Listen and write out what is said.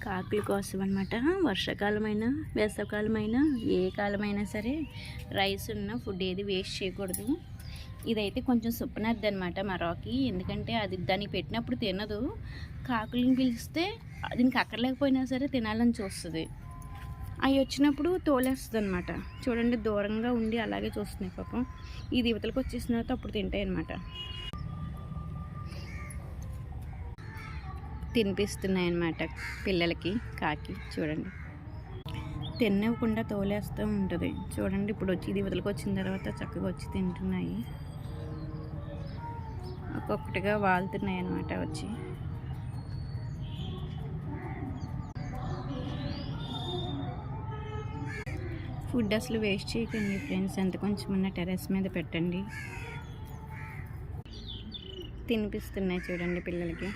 కాకుల కోసం అనమాట. వర్షాకాలమైనా వేసవకాలమైనా ఏ కాలమైనా సరే రైస్ ఉన్న ఫుడ్ ఏది వేస్ట్ చేయకూడదు. ఇదైతే కొంచెం సుప్పనద్ది అనమాట మరాకి, ఎందుకంటే అది దానికి పెట్టినప్పుడు తినదు. కాకులను పిలిస్తే దీనికి అక్కర్లేకపోయినా సరే తినాలని చూస్తుంది. అవి వచ్చినప్పుడు తోలేస్తుంది అనమాట. చూడండి, దూరంగా ఉండి అలాగే చూస్తున్నాయి పాపం. ఇది యువతలకు వచ్చేసిన తర్వాత అప్పుడు తింటాయి అనమాట. తినిపిస్తున్నాయి అన్నమాట పిల్లలకి కాకి. చూడండి, తినకుండా తోలేస్తూ ఉంటుంది. చూడండి, ఇప్పుడు వచ్చి ఇది వదిలికి వచ్చిన తర్వాత చక్కగా వచ్చి తింటున్నాయి. ఒక్కొక్కటిగా వాళ్తున్నాయి అన్నమాట వచ్చి. ఫుడ్ అసలు వేస్ట్ చేయకండి ఫ్రెండ్స్. ఎంత కొంచెం ఉన్న టెర్రస్ మీద పెట్టండి. తినిపిస్తున్నాయి చూడండి పిల్లలకి.